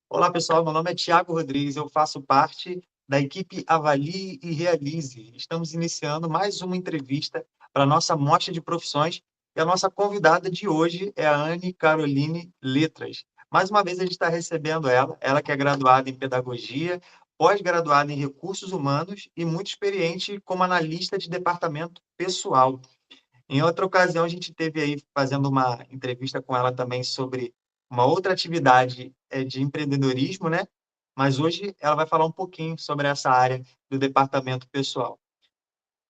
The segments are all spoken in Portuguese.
Olá, pessoal. Meu nome é Tiago Rodrigues. Eu faço parte da equipe Avalie e Realize. Estamos iniciando mais uma entrevista para a nossa mostra de profissões. E a nossa convidada de hoje é a Anne Caroline Letras. Mais uma vez, a gente está recebendo ela que é graduada em Pedagogia, pós-graduada em Recursos Humanos e muito experiente como analista de departamento pessoal. Em outra ocasião, a gente teve aí fazendo uma entrevista com ela também sobre uma outra atividade de empreendedorismo, né? Mas hoje ela vai falar um pouquinho sobre essa área do departamento pessoal.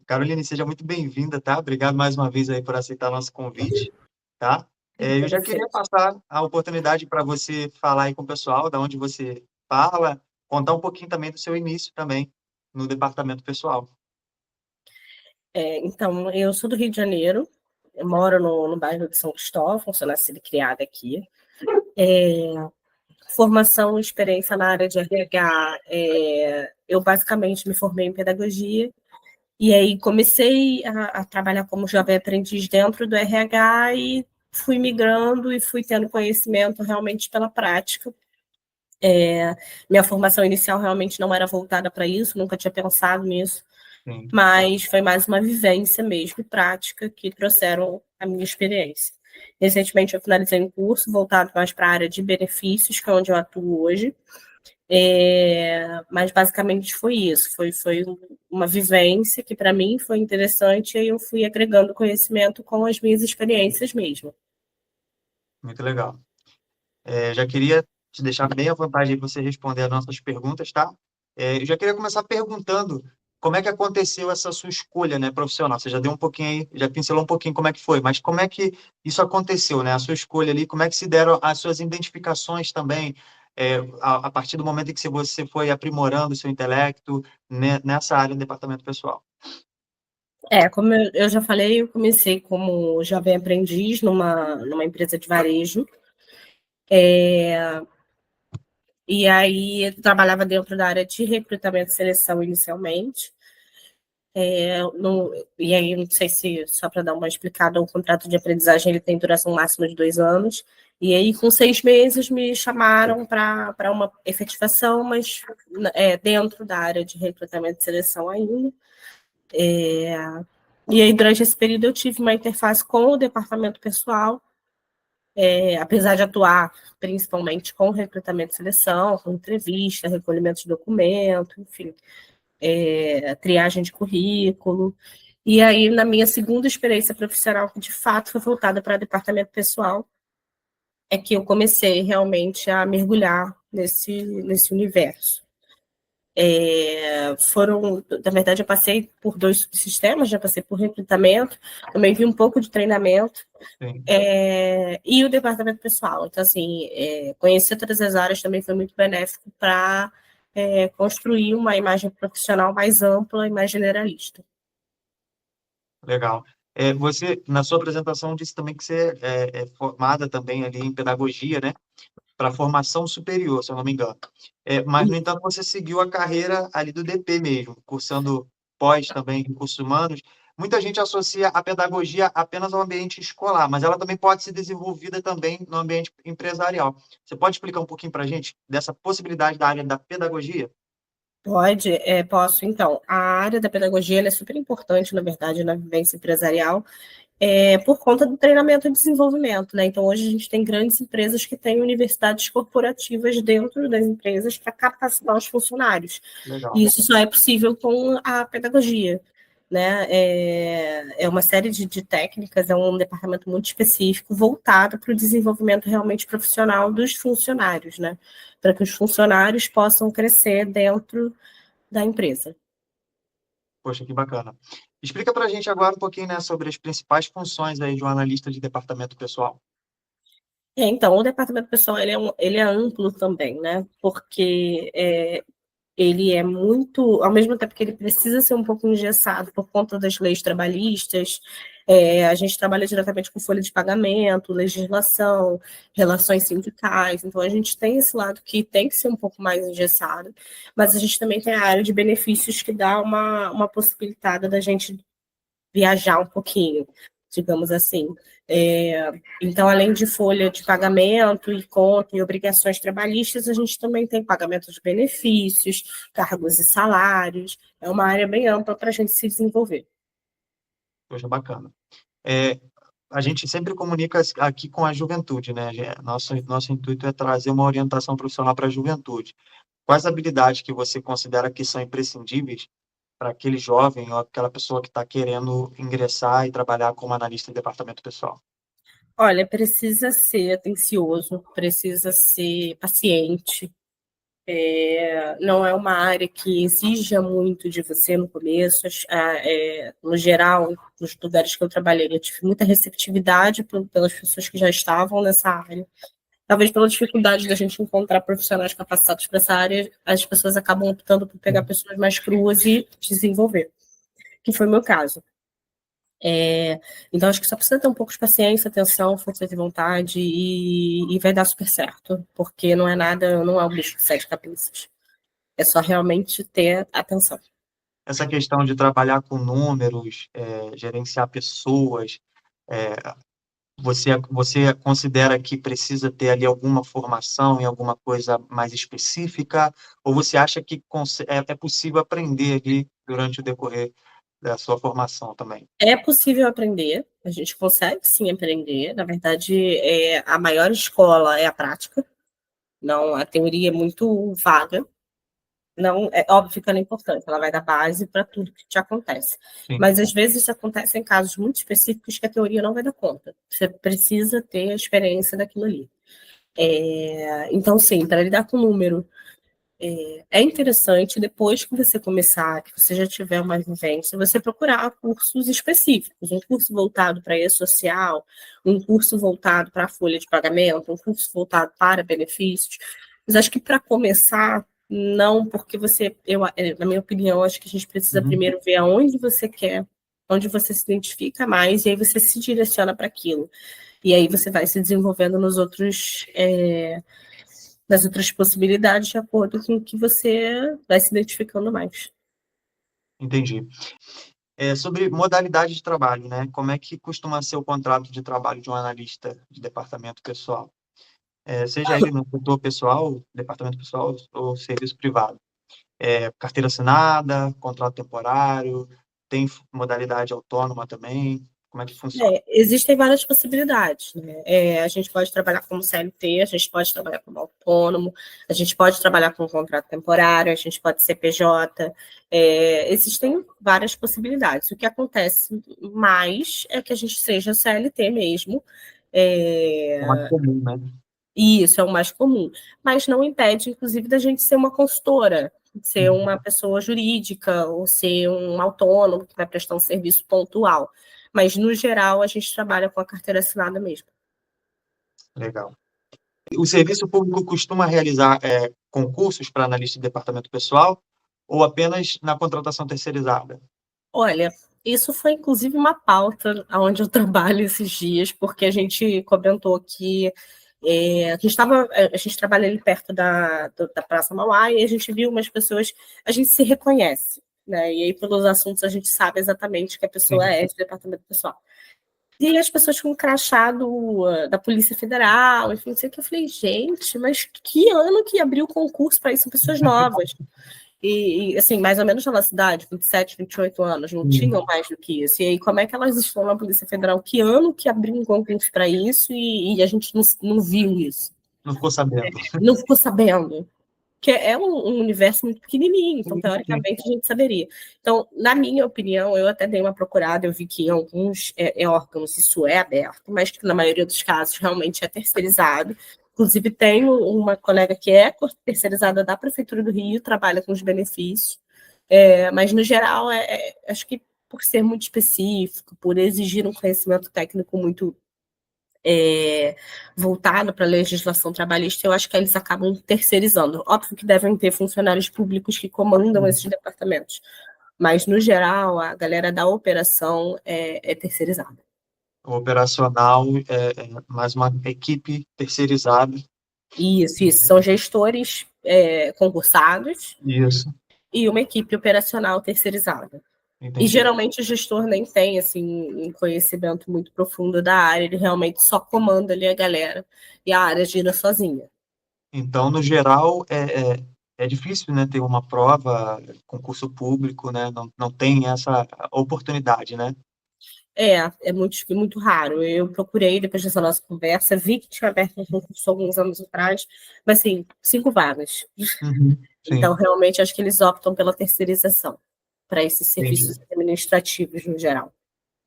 Caroline, seja muito bem-vinda, tá? Obrigado mais uma vez aí por aceitar nosso convite, tá? Eu já queria Interessante. passar a oportunidade para você falar aí com o pessoal, da onde você fala, contar um pouquinho também do seu início também no departamento pessoal. Então, eu sou do Rio de Janeiro, eu moro no bairro de São Cristóvão, sou nascida e criada aqui. Formação e experiência na área de RH, eu basicamente me formei em pedagogia, e aí comecei a trabalhar como jovem aprendiz dentro do RH e fui migrando e fui tendo conhecimento realmente pela prática. Minha formação inicial realmente não era voltada para isso, nunca tinha pensado nisso, Sim, mas foi mais uma vivência mesmo, prática, que trouxeram a minha experiência. Recentemente eu finalizei um curso voltado mais para a área de benefícios, que é onde eu atuo hoje, mas basicamente foi isso, foi uma vivência que para mim foi interessante, e aí eu fui agregando conhecimento com as minhas experiências mesmo. muito legal. Já queria te deixar bem à vontade aí para você responder as nossas perguntas, tá? Eu já queria começar perguntando como é que aconteceu essa sua escolha, né, profissional. Você já deu um pouquinho aí, já pincelou um pouquinho como é que foi, mas como é que isso aconteceu, né? A sua escolha ali, como é que se deram as suas identificações também, a partir do momento em que você foi aprimorando o seu intelecto, né, nessa área do departamento pessoal. Como eu já falei, eu comecei como jovem aprendiz numa empresa de varejo, e aí eu trabalhava dentro da área de recrutamento e seleção inicialmente. E aí, não sei se, só para dar uma explicada, o contrato de aprendizagem ele tem duração máxima de 2 anos. E aí, com 6 meses, me chamaram para uma efetivação, mas dentro da área de recrutamento e seleção ainda. E aí, durante esse período, eu tive uma interface com o departamento pessoal, apesar de atuar principalmente com recrutamento e seleção, com entrevista, recolhimento de documento, enfim, triagem de currículo. E aí, na minha segunda experiência profissional, que de fato foi voltada para departamento pessoal, é que eu comecei realmente a mergulhar nesse universo. Na verdade, eu passei por 2 sistemas, já passei por recrutamento, também vi um pouco de treinamento, Sim. e o departamento pessoal. Então, assim, conhecer todas as áreas também foi muito benéfico para construir uma imagem profissional mais ampla e mais generalista. Legal. Você, na sua apresentação, disse também que você é formada também ali em pedagogia, né? Para formação superior, se eu não me engano. Mas, no entanto, você seguiu a carreira ali do DP mesmo, cursando pós também em recursos humanos. Muita gente associa a pedagogia apenas ao ambiente escolar, mas ela também pode ser desenvolvida também no ambiente empresarial. Você pode explicar um pouquinho para a gente dessa possibilidade da área da pedagogia? Pode, posso. Então, a área da pedagogia ela é super importante, na verdade, na vivência empresarial, por conta do treinamento e desenvolvimento, né? Então, hoje a gente tem grandes empresas que têm universidades corporativas dentro das empresas para capacitar os funcionários. E Legal. isso só é possível com a pedagogia, né? É uma série de técnicas, é um departamento muito específico voltado para o desenvolvimento realmente profissional dos funcionários, né? Para que os funcionários possam crescer dentro da empresa. Poxa, que bacana. Explica para a gente agora um pouquinho, né, sobre as principais funções aí de um analista de departamento pessoal. Então, o departamento pessoal ele é amplo também, né? Porque ele é muito, ao mesmo tempo que ele precisa ser um pouco engessado por conta das leis trabalhistas, a gente trabalha diretamente com folha de pagamento, legislação, relações sindicais, então a gente tem esse lado que tem que ser um pouco mais engessado, mas a gente também tem a área de benefícios que dá uma possibilitada da gente viajar um pouquinho. digamos assim. Então, além de folha de pagamento e conta e obrigações trabalhistas, a gente também tem pagamento de benefícios, cargos e salários. É uma área bem ampla para a gente se desenvolver. Poxa, bacana. É, a gente sempre comunica aqui com a juventude, né? Nosso intuito é trazer uma orientação profissional para a juventude. Quais habilidades que você considera que são imprescindíveis para aquele jovem ou aquela pessoa que está querendo ingressar e trabalhar como analista de departamento pessoal? Olha, precisa ser atencioso, precisa ser paciente. Não é uma área que exija muito de você no começo. No geral, nos lugares que eu trabalhei, eu tive muita receptividade pelas pessoas que já estavam nessa área. Talvez pela dificuldade da gente encontrar profissionais capacitados para essa área, as pessoas acabam optando por pegar pessoas mais cruas e desenvolver, que foi o meu caso. Então, acho que só precisa ter um pouco de paciência, atenção, força de vontade e vai dar super certo, porque não é um bicho de sete cabeças. É só realmente ter atenção. Essa questão de trabalhar com números, gerenciar pessoas, é, você considera que precisa ter ali alguma formação em alguma coisa mais específica, ou você acha que é possível aprender ali durante o decorrer da sua formação também? É possível aprender, a gente consegue sim aprender. Na verdade, a maior escola é a prática, não, a teoria é muito vaga. Não, é óbvio que ela é importante, ela vai dar base para tudo que te acontece. Sim, Mas às vezes isso acontece em casos muito específicos que a teoria não vai dar conta. Você precisa ter a experiência daquilo ali. Então, sim, para lidar com o número, é interessante, depois que você começar, que você já tiver uma vivência, você procurar cursos específicos, um curso voltado para e-social, um curso voltado para a folha de pagamento, um curso voltado para benefícios. Mas acho que para começar, não, porque na minha opinião, acho que a gente precisa uhum, primeiro ver aonde você quer, onde você se identifica mais, e aí você se direciona para aquilo. E aí você vai se desenvolvendo nas outras possibilidades de acordo com o que você vai se identificando mais. entendi. Sobre modalidade de trabalho, né? Como é que costuma ser o contrato de trabalho de um analista de departamento pessoal? Seja ele no setor pessoal, departamento pessoal ou serviço privado. Carteira assinada, contrato temporário, tem modalidade autônoma também. Como é que funciona? Existem várias possibilidades, né? A gente pode trabalhar como CLT, a gente pode trabalhar como autônomo, a gente pode trabalhar com contrato temporário, a gente pode ser PJ. Existem várias possibilidades. O que acontece mais é que a gente seja CLT mesmo. É mais comum, né? E isso é o mais comum, mas não impede, inclusive, da gente ser uma consultora, ser Uhum. uma pessoa jurídica ou ser um autônomo que vai prestar um serviço pontual. Mas, no geral, a gente trabalha com a carteira assinada mesmo. Legal. O serviço público costuma realizar concursos para analista de departamento pessoal ou apenas na contratação terceirizada? Olha, isso foi inclusive uma pauta onde eu trabalho esses dias, porque a gente comentou que a gente trabalha ali perto da Praça Mauá e a gente viu umas pessoas, a gente se reconhece, né? E aí, pelos assuntos, a gente sabe exatamente que a pessoa Sim. é de departamento pessoal. E as pessoas com crachado da Polícia Federal, enfim, não sei o que. Eu falei, gente, mas que ano que abriu o concurso para isso? São pessoas novas. Assim, mais ou menos na cidade, 27, 28 anos, não Sim. tinham mais do que isso. E aí, como é que elas estão na Polícia Federal? Que ano que abriu um concurso para isso e a gente não viu isso? Não ficou sabendo. Não ficou sabendo. Que é um universo muito pequenininho, então, Sim. teoricamente, a gente saberia. Então, na minha opinião, eu até dei uma procurada, eu vi que em alguns órgãos isso é aberto, mas que na maioria dos casos realmente é terceirizado. Inclusive, tenho uma colega que é terceirizada da Prefeitura do Rio, trabalha com os benefícios, mas, no geral, acho que por ser muito específico, por exigir um conhecimento técnico muito voltado para a legislação trabalhista, eu acho que eles acabam terceirizando. Óbvio que devem ter funcionários públicos que comandam esses departamentos, mas, no geral, a galera da operação é terceirizada. O operacional é mais uma equipe terceirizada. Isso. São gestores concursados Isso. e uma equipe operacional terceirizada. E Entendi. geralmente o gestor nem tem assim um conhecimento muito profundo da área, ele realmente só comanda ali a galera e a área gira sozinha. Então, no geral, é difícil, né, ter uma prova, concurso público, né? Não tem essa oportunidade, né? É muito raro. Eu procurei, depois dessa nossa conversa, vi que tinha aberto um concurso alguns anos atrás, mas assim, 5 vagas. Uhum. Então, Sim, realmente, acho que eles optam pela terceirização para esses entendi. serviços administrativos no geral.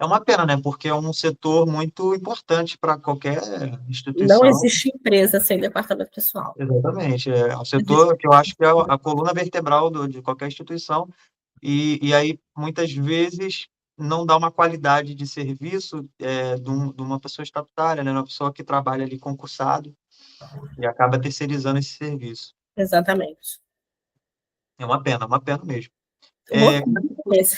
É uma pena, né? Porque é um setor muito importante para qualquer Não instituição. existe empresa sem departamento pessoal. Exatamente. É um Existe. setor que eu acho que é a coluna vertebral de qualquer instituição. E aí, muitas vezes, não dá uma qualidade de serviço de uma pessoa estatutária, né? Uma pessoa que trabalha ali concursado e acaba terceirizando esse serviço. Exatamente. É uma pena mesmo. Uma Como é que coisa.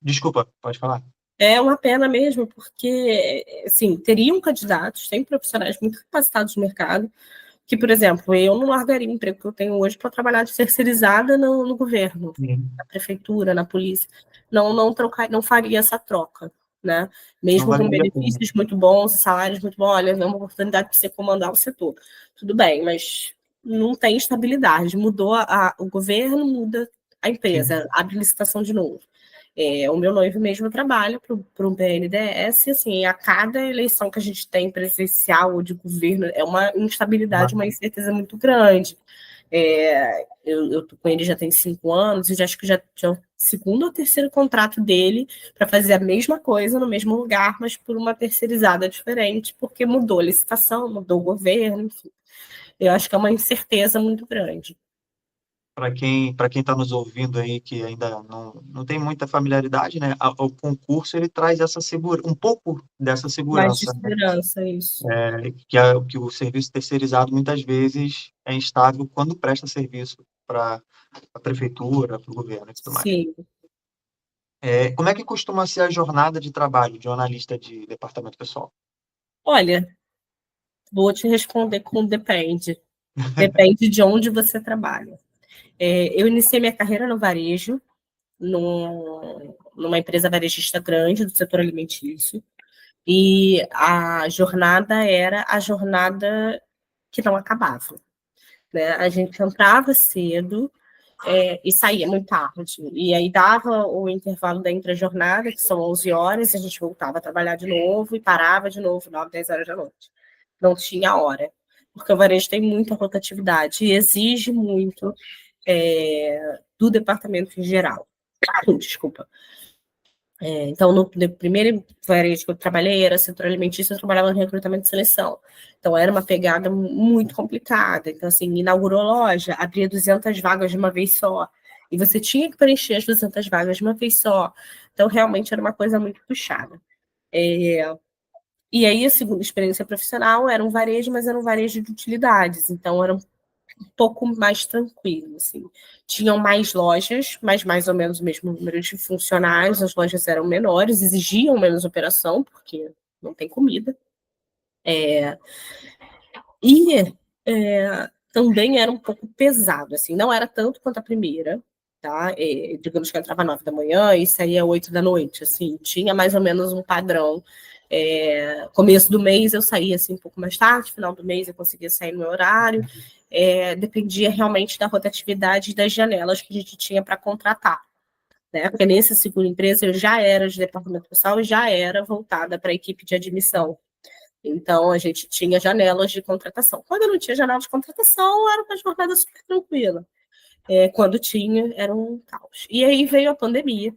Desculpa, pode falar. É uma pena mesmo, porque, assim, teriam candidatos, tem profissionais muito capacitados no mercado, que, por exemplo, eu não largaria o emprego que eu tenho hoje para trabalhar de terceirizada no governo, Sim. na prefeitura, na polícia. Não trocar, não faria essa troca, né? Não Mesmo com valeria a pena. benefícios muito bons, salários muito bons, olha, é uma oportunidade para você comandar o setor. Tudo bem, mas não tem estabilidade. Mudou o governo, muda a Sim. empresa, abre licitação de novo. O meu noivo mesmo trabalha para o BNDES, e assim, a cada eleição que a gente tem presencial ou de governo, é uma instabilidade, uma incerteza muito grande. Eu tô com ele já tem 5 anos, e já acho que já é o segundo ou terceiro contrato dele para fazer a mesma coisa no mesmo lugar, mas por uma terceirizada diferente, porque mudou a licitação, mudou o governo, enfim. Eu acho que é uma incerteza muito grande. Para quem está nos ouvindo aí que ainda não tem muita familiaridade, né? O concurso ele traz um pouco dessa Mais de segurança, né? segurança, isso. Que o serviço terceirizado muitas vezes é instável quando presta serviço para a prefeitura, para o governo e tudo mais. Sim. Como é que costuma ser a jornada de trabalho de um analista de departamento pessoal? Olha, vou te responder com depende. Depende de onde você trabalha. Eu iniciei minha carreira no varejo, numa empresa varejista grande do setor alimentício, e a jornada era a jornada que não acabava, né? A gente entrava cedo, e saía muito tarde. E aí dava o intervalo da intra-jornada, que são 11 horas, a gente voltava a trabalhar de novo e parava de novo 9, 10 horas da noite. Não tinha hora, porque o varejo tem muita rotatividade e exige muito do departamento em geral. Desculpa. Então, no primeiro varejo que eu trabalhei, era setor alimentício, eu trabalhava no recrutamento e seleção. Então, era uma pegada muito complicada. Então, assim, inaugurou loja, abria 200 vagas de uma vez só. E você tinha que preencher as 200 vagas de uma vez só. Então, realmente era uma coisa muito puxada. E aí, a segunda experiência profissional era um varejo, mas era um varejo de utilidades. Então, era um pouco mais tranquilo, assim. Tinham mais lojas, mas mais ou menos o mesmo número de funcionários, as lojas eram menores, exigiam menos operação, porque não tem comida. E também era um pouco pesado, assim, não era tanto quanto a primeira, tá? Digamos que eu entrava 9 da manhã e saía 8 da noite, assim, tinha mais ou menos um padrão. Começo do mês eu saía assim um pouco mais tarde, final do mês eu conseguia sair no meu horário, dependia realmente da rotatividade das janelas que a gente tinha para contratar, né? Porque nessa segunda empresa eu já era de departamento pessoal e já era voltada para a equipe de admissão. Então, a gente tinha janelas de contratação. Quando não tinha janela de contratação, era uma jornada super tranquila. Quando tinha, era um caos. E aí veio a pandemia.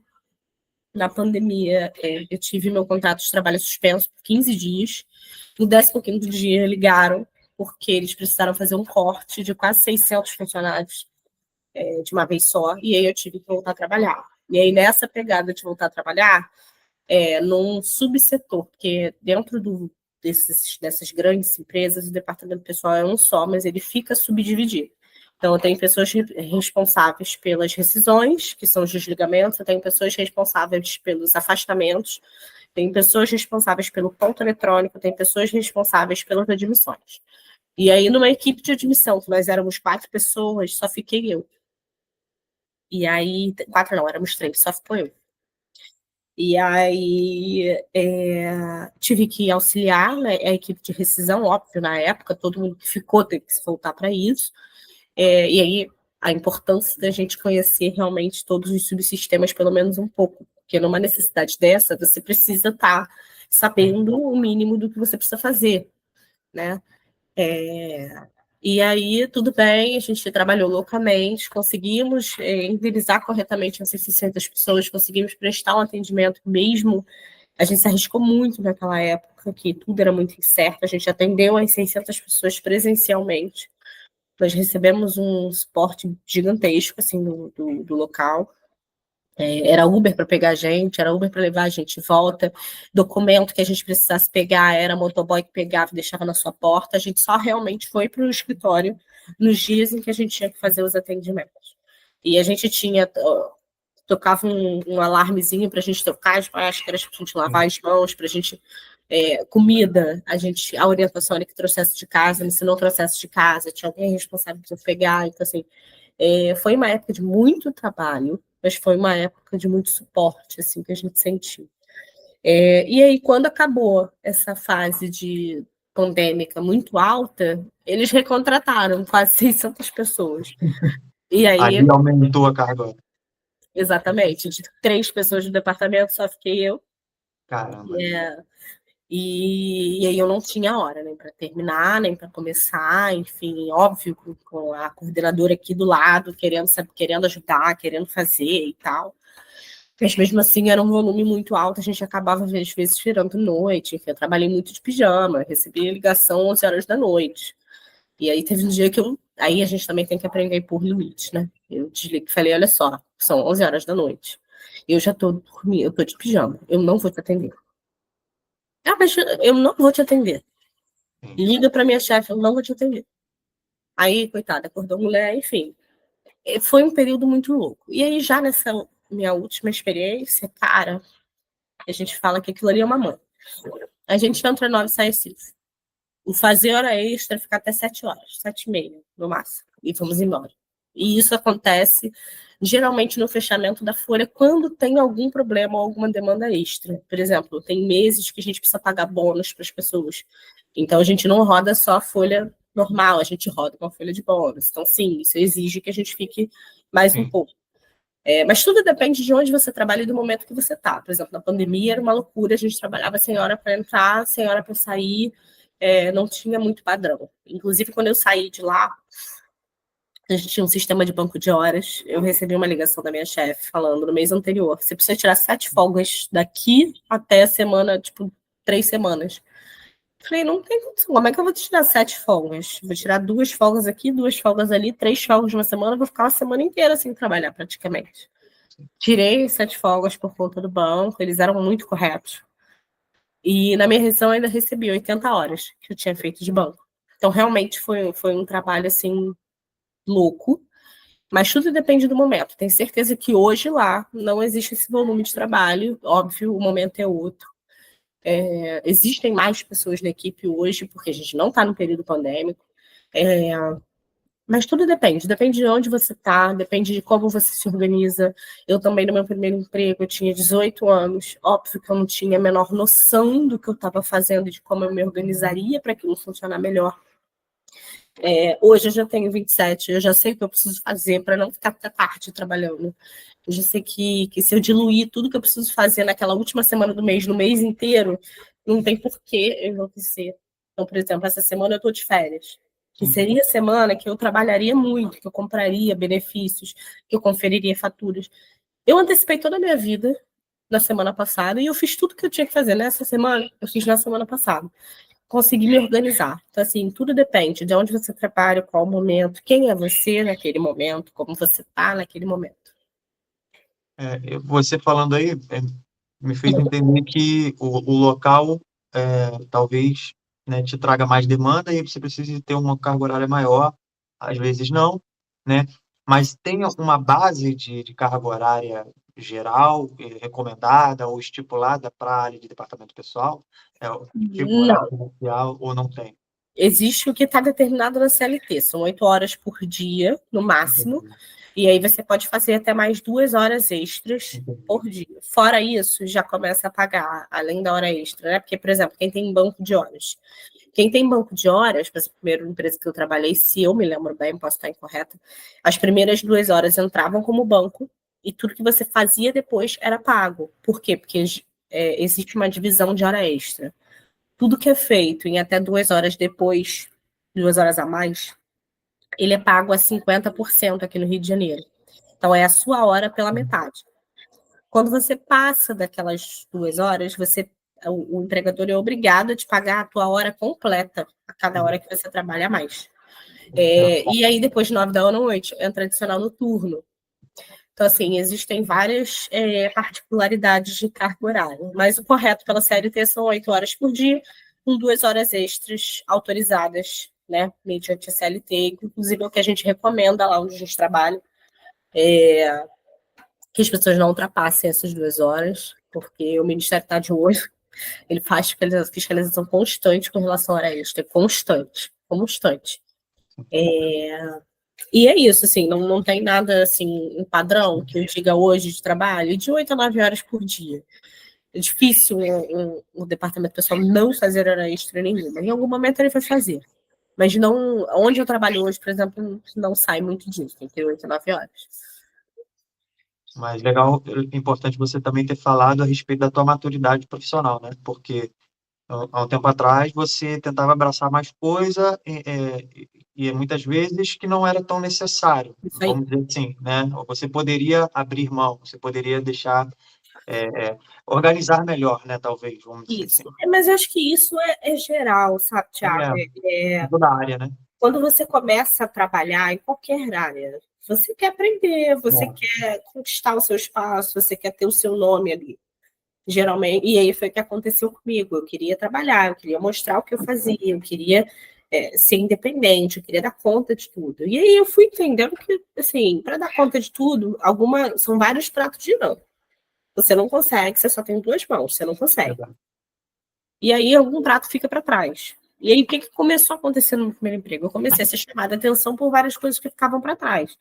Na pandemia, eu tive meu contrato de trabalho suspenso por 15 dias. No 15º dia, ligaram, porque eles precisaram fazer um corte de quase 600 funcionários de uma vez só. E aí eu tive que voltar a trabalhar. E aí, nessa pegada de voltar a trabalhar, num subsetor, porque dentro dessas grandes empresas, o departamento pessoal é um só, mas ele fica subdividido. Então, eu tenho pessoas responsáveis pelas rescisões, que são os desligamentos, eu tenho pessoas responsáveis pelos afastamentos, tem pessoas responsáveis pelo ponto eletrônico, tem pessoas responsáveis pelas admissões. E aí, numa equipe de admissão, que nós éramos 4 pessoas, só fiquei eu. E aí, 4 não, éramos 3, só ficou eu. E aí tive que auxiliar, né, a equipe de rescisão, óbvio, na época, todo mundo que ficou teve que se voltar para isso. E aí a importância da gente conhecer realmente todos os subsistemas, pelo menos um pouco, porque numa necessidade dessa, você precisa estar sabendo o mínimo do que você precisa fazer, né? E aí, tudo bem, a gente trabalhou loucamente, conseguimos indemnizar corretamente essas 600 pessoas, conseguimos prestar um atendimento mesmo. A gente se arriscou muito naquela época, que tudo era muito incerto, a gente atendeu as 600 pessoas presencialmente. Nós recebemos um suporte gigantesco, assim, do local. Era Uber para pegar a gente, era Uber para levar a gente de volta, documento que a gente precisasse pegar, era motoboy que pegava e deixava na sua porta. A gente só realmente foi para o escritório nos dias em que a gente tinha que fazer os atendimentos. E a gente tocava um alarmezinho para a gente tocar as máscaras, para a gente lavar as mãos, para a gente comida, a orientação era que trouxesse de casa, se não trouxesse de casa, tinha alguém responsável por pegar. Então, assim, foi uma época de muito trabalho, mas foi uma época de muito suporte, assim, que a gente sentiu. E aí, quando acabou essa fase de pandêmica muito alta, eles recontrataram quase 600 pessoas. E Aí aí, aumentou a carga. exatamente, de 3 pessoas no departamento, só fiquei eu. Caramba. E aí eu não tinha hora, nem para terminar, nem para começar, enfim, óbvio, com a coordenadora aqui do lado, querendo ajudar, querendo fazer e tal. Mas mesmo assim era um volume muito alto, a gente acabava às vezes virando noite, enfim, eu trabalhei muito de pijama, recebi ligação 11 horas da noite. E aí teve um dia que aí a gente também tem que aprender por limites, né? Eu desliguei e falei, olha só, são 11 horas da noite. Eu já tô dormindo, eu tô de pijama, eu não vou te atender. Ah, mas eu não vou te atender. Sim. Liga para minha chefe, eu não vou te atender. Aí, coitada, acordou a mulher, enfim. Foi um período muito louco. E aí, já nessa minha última experiência, cara, a gente fala que aquilo ali é uma mãe. A gente entra 9 e sai às 6. O fazer hora extra fica até 7 horas, 7 e meia, no máximo. E vamos embora. E isso acontece geralmente no fechamento da folha quando tem algum problema ou alguma demanda extra. Por exemplo, tem meses que a gente precisa pagar bônus para as pessoas. Então a gente não roda só a folha normal, a gente roda uma folha de bônus. Então, sim, isso exige que a gente fique mais um Sim. pouco. Mas tudo depende de onde você trabalha e do momento que você está. Por exemplo, na pandemia era uma loucura, a gente trabalhava sem hora para entrar, sem hora para sair, não tinha muito padrão. Inclusive, quando eu saí de lá, a gente tinha um sistema de banco de horas. Eu recebi uma ligação da minha chefe falando no mês anterior: você precisa tirar 7 folgas daqui até a semana, tipo, 3 semanas. Falei, não tem condição. Como é que eu vou tirar 7 folgas? Vou tirar 2 folgas aqui, 2 folgas ali, 3 folgas uma semana, vou ficar uma semana inteira sem trabalhar praticamente. Tirei 7 folgas por conta do banco, eles eram muito corretos. E na minha rescisão ainda recebi 80 horas que eu tinha feito de banco. Então, realmente foi um trabalho assim louco. Mas tudo depende do momento. Tenho certeza que hoje lá não existe esse volume de trabalho. Óbvio, o momento é outro. Existem mais pessoas na equipe hoje, porque a gente não está no período pandêmico. Mas tudo depende. Depende de onde você está, depende de como você se organiza. Eu também, no meu primeiro emprego, eu tinha 18 anos. Óbvio que eu não tinha a menor noção do que eu estava fazendo, de como eu me organizaria para aquilo funcionar melhor. Hoje eu já tenho 27, eu já sei o que eu preciso fazer para não ficar até tarde trabalhando. Eu já sei que se eu diluir tudo que eu preciso fazer naquela última semana do mês, no mês inteiro, não tem porquê eu enlouquecer. Então, por exemplo, essa semana eu estou de férias. Que seria a semana que eu trabalharia muito, que eu compraria benefícios, que eu conferiria faturas. Eu antecipei toda a minha vida na semana passada e eu fiz tudo que eu tinha que fazer nessa semana, eu fiz na semana passada. Consegui me organizar. Então, assim, tudo depende de onde você trabalha, qual o momento, quem é você naquele momento, como você está naquele momento. Você falando aí me fez entender que o local talvez, né, te traga mais demanda e você precise ter uma carga horária maior, às vezes não, né? Mas tem uma base de carga horária geral, recomendada ou estipulada para a área de departamento pessoal, tipo horário Não, comercial ou não tem? existe o que está determinado na CLT, são 8 horas por dia, no máximo, e aí você pode fazer até mais 2 horas extras por dia. Fora isso, já começa a pagar, além da hora extra, né? Porque, por exemplo, quem tem banco de horas. Quem tem banco de horas, para a primeira empresa que eu trabalhei, se eu me lembro bem, posso estar incorreta, as primeiras 2 horas entravam como banco e tudo que você fazia depois era pago. Por quê? Porque existe uma divisão de hora extra. Tudo que é feito em até 2 horas depois, 2 horas a mais, ele é pago a 50% aqui no Rio de Janeiro. Então, é a sua hora pela metade. Quando você passa daquelas 2 horas, o empregador é obrigado a te pagar a tua hora completa, a cada hora que você trabalha a mais. E aí, depois de 9 da noite, entra adicional noturno. Então, assim, existem várias particularidades de carga horária, mas o correto pela CLT são 8 horas por dia, com 2 horas extras autorizadas, né, mediante a CLT, inclusive é o que a gente recomenda lá onde a gente trabalha, que as pessoas não ultrapassem essas 2 horas, porque o Ministério está de olho, ele faz fiscalização constante com relação à hora extra, constante. E é isso, assim, não tem nada, assim, em padrão que eu diga hoje de trabalho, de 8 a 9 horas por dia. É difícil o departamento pessoal não fazer hora extra nenhuma. Em algum momento ele vai fazer. Mas não, onde eu trabalho hoje, por exemplo, não sai muito disso, entre 8 e 9 horas. Mas legal, é importante você também ter falado a respeito da tua maturidade profissional, né? Porque há um tempo atrás você tentava abraçar mais coisa e muitas vezes que não era tão necessário, Isso aí. vamos dizer assim, né? Ou você poderia abrir mão, você poderia deixar, organizar melhor, né? Talvez, vamos dizer assim. Isso. Mas eu acho que isso é geral, sabe, Thiago? Em toda a área, né? Quando você começa a trabalhar em qualquer área, você quer aprender, você quer conquistar o seu espaço, você quer ter o seu nome ali. Geralmente, e aí foi o que aconteceu comigo. Eu queria trabalhar, eu queria mostrar o que eu fazia, eu queria ser independente, eu queria dar conta de tudo. E aí eu fui entendendo que, assim, para dar conta de tudo, são vários pratos girando. Você não consegue, você só tem 2 mãos, você não consegue. E aí algum prato fica para trás. E aí o que começou a acontecer no meu primeiro emprego? Eu comecei a ser chamada a atenção por várias coisas que ficavam para trás.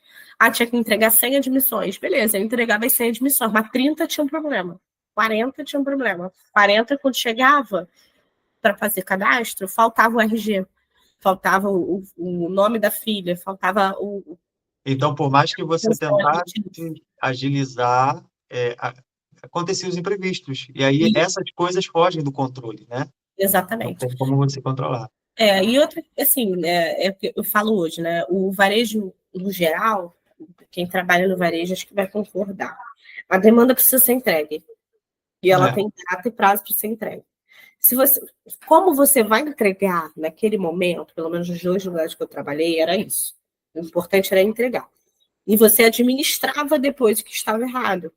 Tinha que entregar 100 admissões. Beleza, eu entregava as 100 admissões, mas 30 tinha um problema. 40 tinha um problema. 40, quando chegava para fazer cadastro, faltava o RG, faltava o nome da filha, faltava o. Então, por mais que você tentasse agilizar, aconteciam os imprevistos. E aí essas coisas fogem do controle, né? Não Exatamente. tem como você controlar. E outra, assim, é o que eu falo hoje, né? O varejo, no geral, quem trabalha no varejo, acho que vai concordar. A demanda precisa ser entregue. E ela tem data e prazo para ser entregue. Como você vai entregar naquele momento, pelo menos nos 2 lugares que eu trabalhei, era isso. O importante era entregar. E você administrava depois o que estava errado,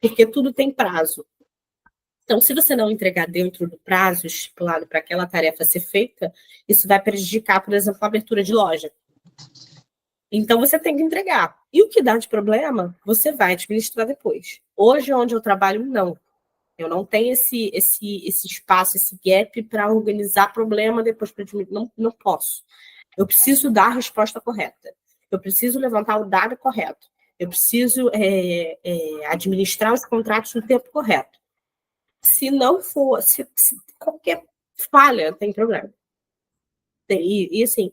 porque tudo tem prazo. Então, se você não entregar dentro do prazo estipulado para aquela tarefa ser feita, isso vai prejudicar, por exemplo, a abertura de loja. Então, você tem que entregar. E o que dá de problema, você vai administrar depois. Hoje, onde eu trabalho, não. Eu não tenho esse espaço, esse gap para organizar problema depois para administrar. Não posso. Eu preciso dar a resposta correta. Eu preciso levantar o dado correto. Eu preciso administrar os contratos no tempo correto. Se não for, se qualquer falha, tem problema. E assim,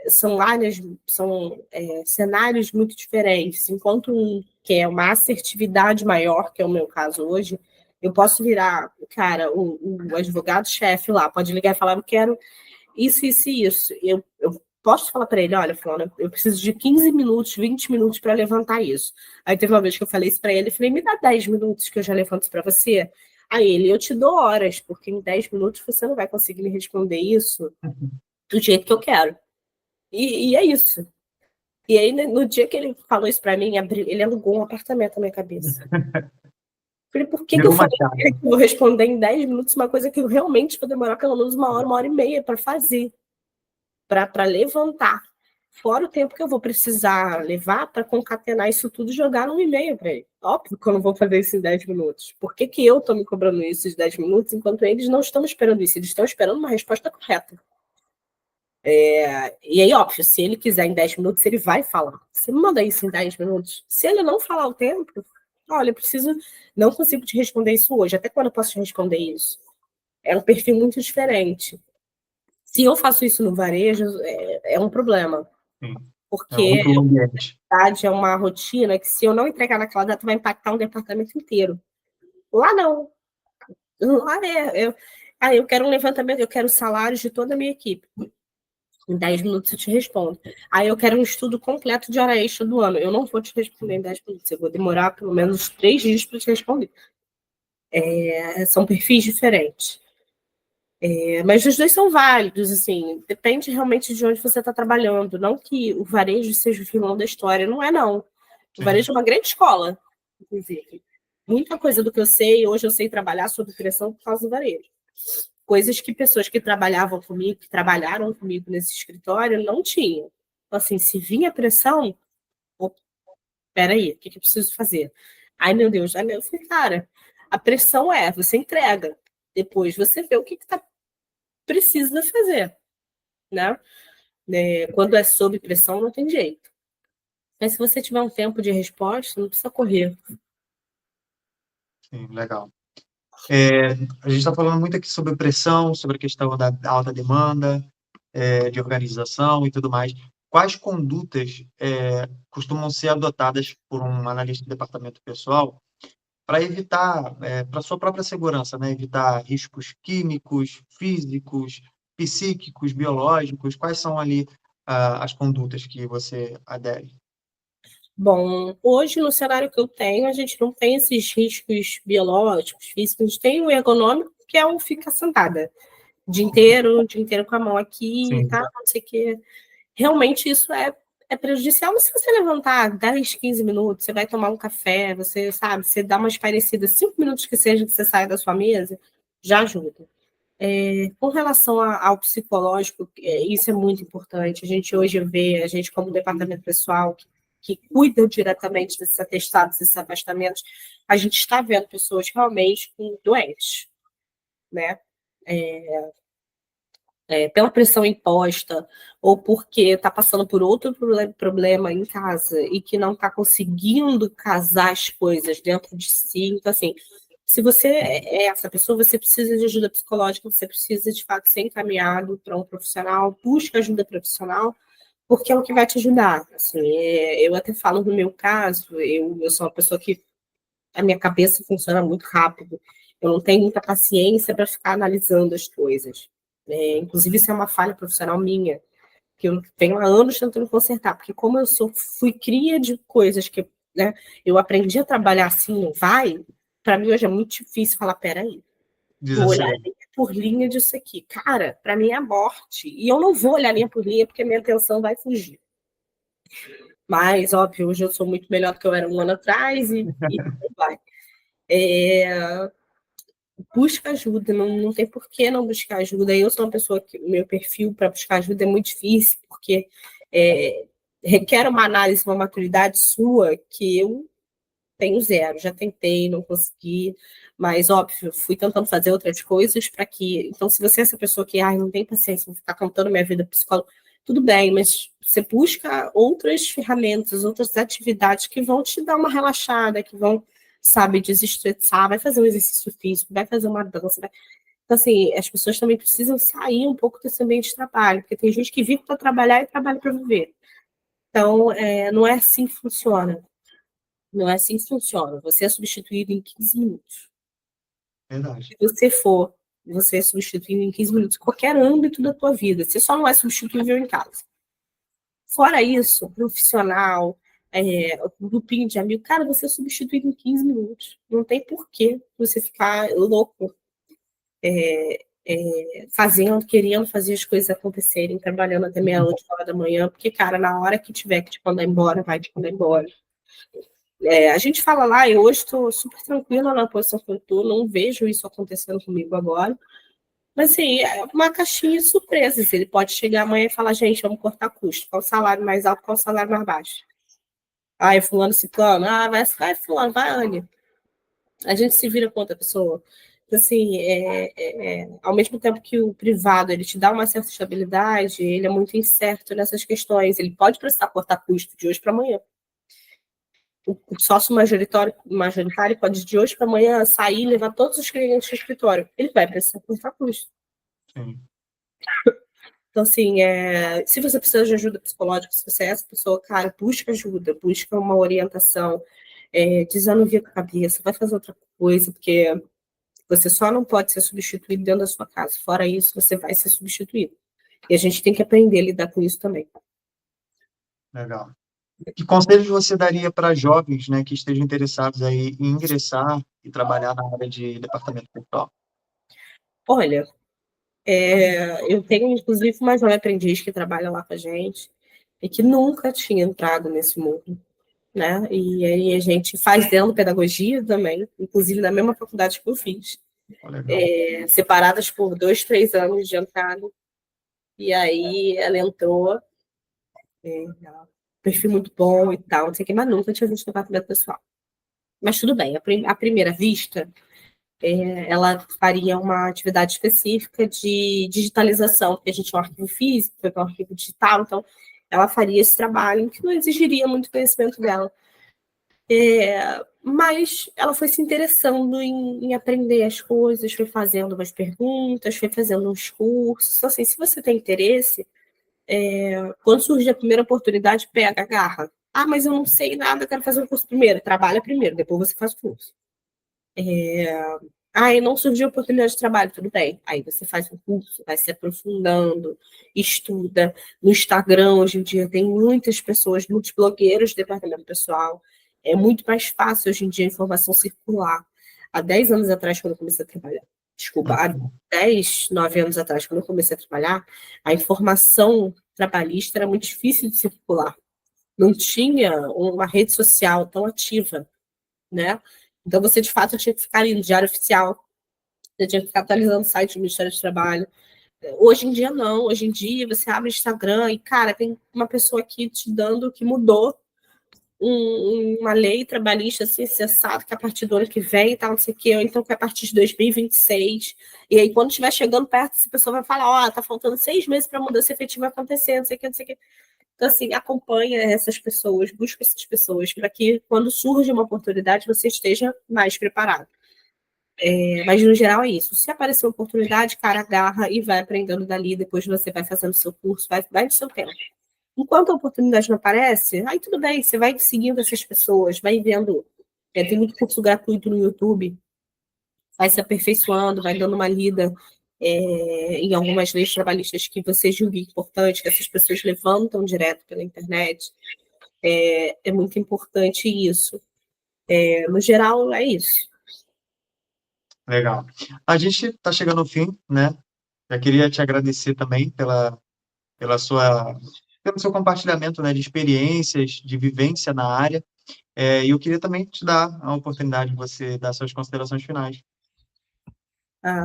são áreas, são cenários muito diferentes. Enquanto que é uma assertividade maior, que é o meu caso hoje, eu posso virar, cara, o advogado-chefe lá, pode ligar e falar, eu quero isso, isso e isso. Eu posso falar para ele, olha, Flora, eu preciso de 15 minutos, 20 minutos para levantar isso. Aí teve uma vez que eu falei isso para ele, eu falei, me dá 10 minutos que eu já levanto isso para você. Aí ele, eu te dou horas, porque em 10 minutos você não vai conseguir me responder isso do jeito que eu quero. E é isso. E aí, no dia que ele falou isso para mim, ele alugou um apartamento na minha cabeça. Falei, por que eu falei que eu vou responder em 10 minutos uma coisa que eu realmente vou demorar pelo menos 1 hora e meia para fazer, para levantar? Fora o tempo que eu vou precisar levar para concatenar isso tudo e jogar num e-mail para ele. Óbvio que eu não vou fazer isso em 10 minutos. Por que eu estou me cobrando isso de 10 minutos enquanto eles não estão esperando isso? Eles estão esperando uma resposta correta. E aí, óbvio, se ele quiser em 10 minutos, ele vai falar. Você me manda isso em 10 minutos. Se ele não falar o tempo, olha, eu preciso, não consigo te responder isso hoje. Até quando eu posso te responder isso? É um perfil muito diferente. Se eu faço isso no varejo, é um problema. Sim. É Porque outro ambiente. é uma rotina que, se eu não entregar naquela data, vai impactar um departamento inteiro. Lá não. Lá eu quero um levantamento, eu quero salários de toda a minha equipe. Em 10 minutos eu te respondo. Aí eu quero um estudo completo de hora extra do ano. Eu não vou te responder em 10 minutos. Eu vou demorar pelo menos 3 dias para te responder. São perfis diferentes. Mas os dois são válidos, assim. Depende realmente de onde você está trabalhando. Não que o varejo seja o vilão da história. Não é, não. O varejo é uma grande escola, inclusive. Muita coisa do que eu sei, hoje eu sei trabalhar sob pressão por causa do varejo. Coisas que pessoas que trabalhavam comigo, que trabalharam comigo nesse escritório, não tinham. Então, assim, se vinha pressão, peraí, o que eu preciso fazer? Ai, meu Deus, eu falei, cara, a pressão você entrega. Depois você vê o que precisa fazer, né? Quando é sob pressão, não tem jeito. Mas se você tiver um tempo de resposta, não precisa correr. Sim, legal. A gente está falando muito aqui sobre pressão, sobre a questão da alta demanda, de organização e tudo mais. Quais condutas costumam ser adotadas por um analista de departamento pessoal para evitar, para sua própria segurança, né? Evitar riscos químicos, físicos, psíquicos, biológicos? Quais são ali as condutas que você adere? Bom, hoje no cenário que eu tenho, a gente não tem esses riscos biológicos, físicos, a gente tem o ergonômico, que é o ficar sentada o dia inteiro com a mão aqui, Sim, tá? Não sei o quê. Realmente isso é prejudicial, mas se você levantar 10, 15 minutos, você vai tomar um café, você sabe, você dá uma espairecida, 5 minutos que seja que você saia da sua mesa, já ajuda. Com relação ao psicológico, isso é muito importante. A gente hoje vê, a gente como departamento pessoal, que cuida diretamente desses atestados, desses afastamentos, a gente está vendo pessoas realmente doentes, né? Pela pressão imposta, ou porque está passando por outro problema em casa e que não está conseguindo casar as coisas dentro de si. Então, assim, se você é essa pessoa, você precisa de ajuda psicológica, você precisa, de fato, ser encaminhado para um profissional, busca ajuda profissional, porque é o que vai te ajudar. Assim, eu até falo no meu caso, eu sou uma pessoa que a minha cabeça funciona muito rápido, eu não tenho muita paciência para ficar analisando as coisas. Inclusive, isso é uma falha profissional minha, que eu tenho há anos tentando consertar, porque como fui cria de coisas que, né, eu aprendi a trabalhar assim, não vai, para mim hoje é muito difícil falar, peraí, vou olhar desacelerado. linha por linha disso aqui. Cara, para mim é a morte. E eu não vou olhar linha por linha, porque minha atenção vai fugir. Mas, óbvio, hoje eu sou muito melhor do que eu era um ano atrás e vai. É, busca ajuda, não tem por que não buscar ajuda. Eu sou uma pessoa que o meu perfil para buscar ajuda é muito difícil, porque requer uma análise, uma maturidade sua que eu tenho zero. Já tentei, não consegui, mas óbvio, fui tentando fazer outras coisas para que. Então, se você é essa pessoa que não tem paciência, vou ficar contando minha vida psicóloga, tudo bem, mas você busca outras ferramentas, outras atividades que vão te dar uma relaxada, que vão, sabe, desestressar, vai fazer um exercício físico, vai fazer uma dança. Então, assim, as pessoas também precisam sair um pouco desse ambiente de trabalho, porque tem gente que vive para trabalhar e trabalha para viver. Então, não é assim que funciona. Não é assim que funciona. Você é substituído em 15 minutos. Verdade. Se você for, você é substituído em 15 minutos, em qualquer âmbito da tua vida. Você só não é substituível em casa. Fora isso, profissional, grupinho de amigo, cara, você é substituído em 15 minutos. Não tem porquê você ficar louco fazendo, querendo fazer as coisas acontecerem, trabalhando até meia-noite, hora da manhã, porque, cara, na hora que tiver que te mandar embora, vai te mandar embora. A gente fala lá, eu hoje estou super tranquila na posição que eu estou, não vejo isso acontecendo comigo agora. Mas, assim, é uma caixinha de surpresas. Ele pode chegar amanhã e falar, gente, vamos cortar custo. Qual o salário mais alto, qual o salário mais baixo? Aí, fulano, ciclano. Vai fulano, vai, Anne. A gente se vira com outra pessoa. Assim, ao mesmo tempo que o privado ele te dá uma certa estabilidade, ele é muito incerto nessas questões. Ele pode precisar cortar custo de hoje para amanhã. O sócio majoritário pode de hoje para amanhã sair e levar todos os clientes para o escritório. Ele vai precisar cortar custo. Sim. Então, assim, se você precisa de ajuda psicológica, se você é essa pessoa, cara, busca ajuda, busca uma orientação, desanuvia a cabeça, vai fazer outra coisa, porque você só não pode ser substituído dentro da sua casa. Fora isso, você vai ser substituído. E a gente tem que aprender a lidar com isso também. Legal. Que conselhos você daria para jovens, né, que estejam interessados aí em ingressar e trabalhar na área de departamento pessoal? Olha, eu tenho, inclusive, uma jovem aprendiz que trabalha lá com a gente e que nunca tinha entrado nesse mundo, né? E aí a gente faz dentro pedagogia também, inclusive na mesma faculdade que eu fiz, Legal. separadas por 2, 3 anos de entrada. E aí ela entrou, perfil muito bom e tal, não sei o que, mas nunca tinha visto departamento pessoal. Mas tudo bem, à primeira vista, ela faria uma atividade específica de digitalização, porque a gente tinha um arquivo físico, foi para um arquivo digital, então ela faria esse trabalho que não exigiria muito conhecimento dela. Mas ela foi se interessando em aprender as coisas, foi fazendo umas perguntas, foi fazendo uns cursos. Então, assim, se você tem interesse, quando surge a primeira oportunidade, pega, agarra. Ah, mas eu não sei nada, eu quero fazer um curso primeiro. Trabalha primeiro, depois você faz o curso. E não surgiu oportunidade de trabalho, tudo bem. Aí você faz um curso, vai se aprofundando, estuda. No Instagram, hoje em dia, tem muitas pessoas, muitos blogueiros de departamento pessoal. É muito mais fácil hoje em dia a informação circular. Há 10 anos atrás, quando eu comecei a trabalhar, desculpa, há 10, 9 anos atrás, quando eu comecei a trabalhar, a informação trabalhista era muito difícil de circular. Não tinha uma rede social tão ativa, né? Então, você, de fato, tinha que ficar ali no Diário Oficial, você tinha que ficar atualizando o site do Ministério do Trabalho. Hoje em dia, não. Hoje em dia, você abre o Instagram e, cara, tem uma pessoa aqui te dando que mudou uma lei trabalhista assim, cessada, que a partir do ano que vem e tal, não sei o quê, ou então que a partir de 2026. E aí, quando estiver chegando perto, essa pessoa vai falar, tá faltando 6 meses para a mudança efetiva acontecer, não sei o quê, não sei o quê. Então, assim, acompanha essas pessoas, busca essas pessoas, para que quando surge uma oportunidade, você esteja mais preparado. Mas, no geral, é isso. Se aparecer uma oportunidade, cara, agarra e vai aprendendo dali, depois você vai fazendo seu curso, vai no seu tempo. Enquanto a oportunidade não aparece, aí tudo bem, você vai seguindo essas pessoas, vai vendo. Tem muito curso gratuito no YouTube, vai se aperfeiçoando, vai dando uma lida em algumas leis trabalhistas que você julga importante, que essas pessoas levantam direto pela internet. É muito importante isso. No geral, é isso. Legal. A gente está chegando ao fim, né? Já queria te agradecer também pela pelo seu compartilhamento, né, de experiências, de vivência na área. E eu queria também te dar a oportunidade de você dar suas considerações finais.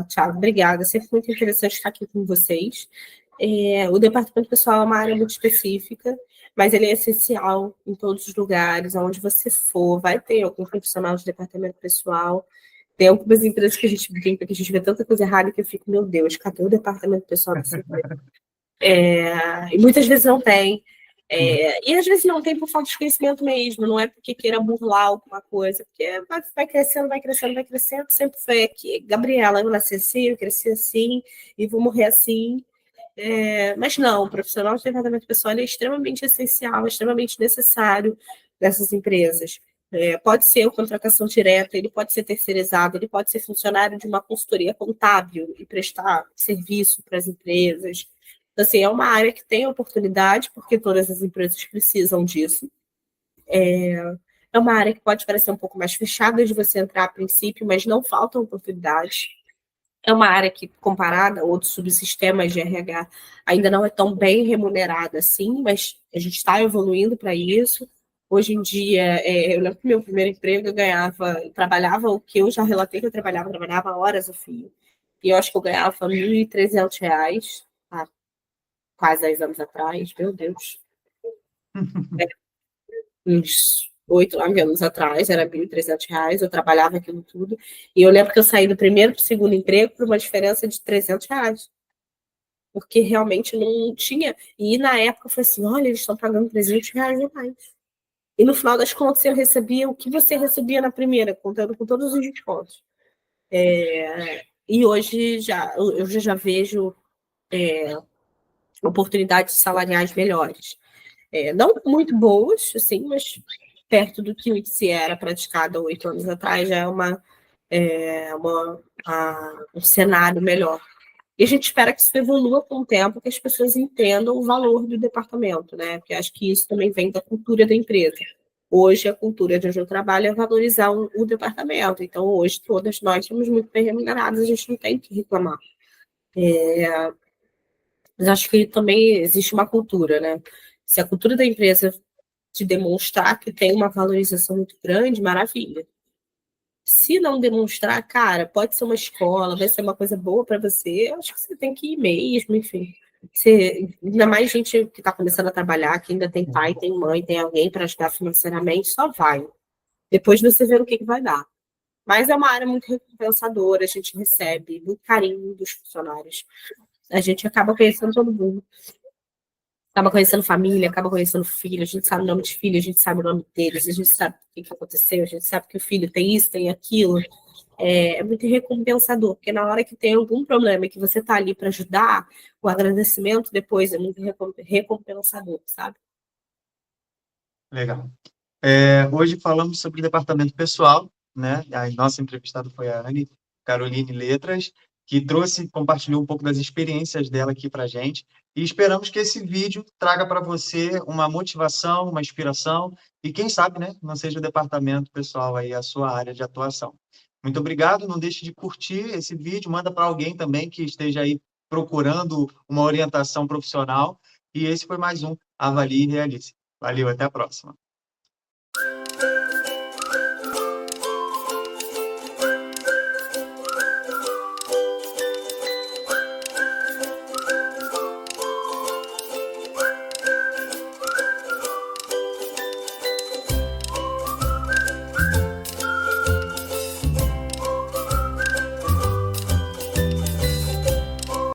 Thiago, obrigada. É sempre muito interessante estar aqui com vocês. O departamento pessoal é uma área muito específica, mas ele é essencial em todos os lugares, aonde você for, vai ter algum profissional de departamento pessoal. Tem algumas empresas que a gente brinca, que a gente vê tanta coisa errada que eu fico, meu Deus, cadê o departamento pessoal dessa empresa? E muitas vezes não tem. E às vezes não tem por falta de conhecimento mesmo, não é porque queira burlar alguma coisa, porque vai crescendo, vai crescendo, vai crescendo. Sempre foi aqui, Gabriela, eu nasci assim, eu cresci assim, e vou morrer assim. Mas não, o profissional de departamento pessoal é extremamente essencial, extremamente necessário nessas empresas. Pode ser contratação direta, ele pode ser terceirizado, ele pode ser funcionário de uma consultoria contábil e prestar serviço para as empresas. Então, assim, é uma área que tem oportunidade, porque todas as empresas precisam disso. É uma área que pode parecer um pouco mais fechada de você entrar a princípio, mas não faltam oportunidades. É uma área que, comparada a outros subsistemas de RH, ainda não é tão bem remunerada assim, mas a gente está evoluindo para isso. Hoje em dia, eu lembro que meu primeiro emprego eu trabalhava o que eu já relatei que eu trabalhava horas a fio. E eu acho que eu ganhava R$ 1.300, há quase 10 anos atrás, meu Deus. Uns 8, 9 anos atrás, era R$ 1.300, eu trabalhava aquilo tudo, e eu lembro que eu saí do primeiro para o segundo emprego por uma diferença de R$ 300, porque realmente não tinha, e na época eu falei assim, olha, eles estão pagando R$ 300 a mais. E no final das contas eu recebia o que você recebia na primeira, contando com todos os descontos. E hoje eu já vejo oportunidades salariais melhores. Não muito boas, assim, mas perto do que se era praticado há 8 anos atrás, já um cenário melhor. E a gente espera que isso evolua com o tempo, que as pessoas entendam o valor do departamento, né? Porque acho que isso também vem da cultura da empresa. Hoje, a cultura de onde eu trabalho é valorizar o departamento. Então, hoje, todas nós somos muito bem remuneradas, a gente não tem que reclamar. Mas acho que também existe uma cultura, né? Se a cultura da empresa te demonstrar que tem uma valorização muito grande, maravilha. Se não demonstrar, cara, pode ser uma escola, vai ser uma coisa boa para você, eu acho que você tem que ir mesmo, enfim. Ainda mais gente que está começando a trabalhar, que ainda tem pai, tem mãe, tem alguém para ajudar financeiramente, só vai. Depois você vê o que vai dar. Mas é uma área muito recompensadora, a gente recebe muito carinho dos funcionários. A gente acaba conhecendo todo mundo. Acaba conhecendo família, acaba conhecendo filho, a gente sabe o nome de filho, a gente sabe o nome deles, a gente sabe o que aconteceu, a gente sabe que o filho tem isso, tem aquilo. É muito recompensador, porque na hora que tem algum problema e que você está ali para ajudar, o agradecimento depois é muito recompensador, sabe? Legal. Hoje falamos sobre o departamento pessoal, né? A nossa entrevistada foi a Anne Caroline Letras, que compartilhou um pouco das experiências dela aqui para a gente. E esperamos que esse vídeo traga para você uma motivação, uma inspiração e, quem sabe, né, não seja o departamento pessoal aí a sua área de atuação. Muito obrigado. Não deixe de curtir esse vídeo, manda para alguém também que esteja aí procurando uma orientação profissional. E esse foi mais um Avalie e Realize. Valeu, até a próxima.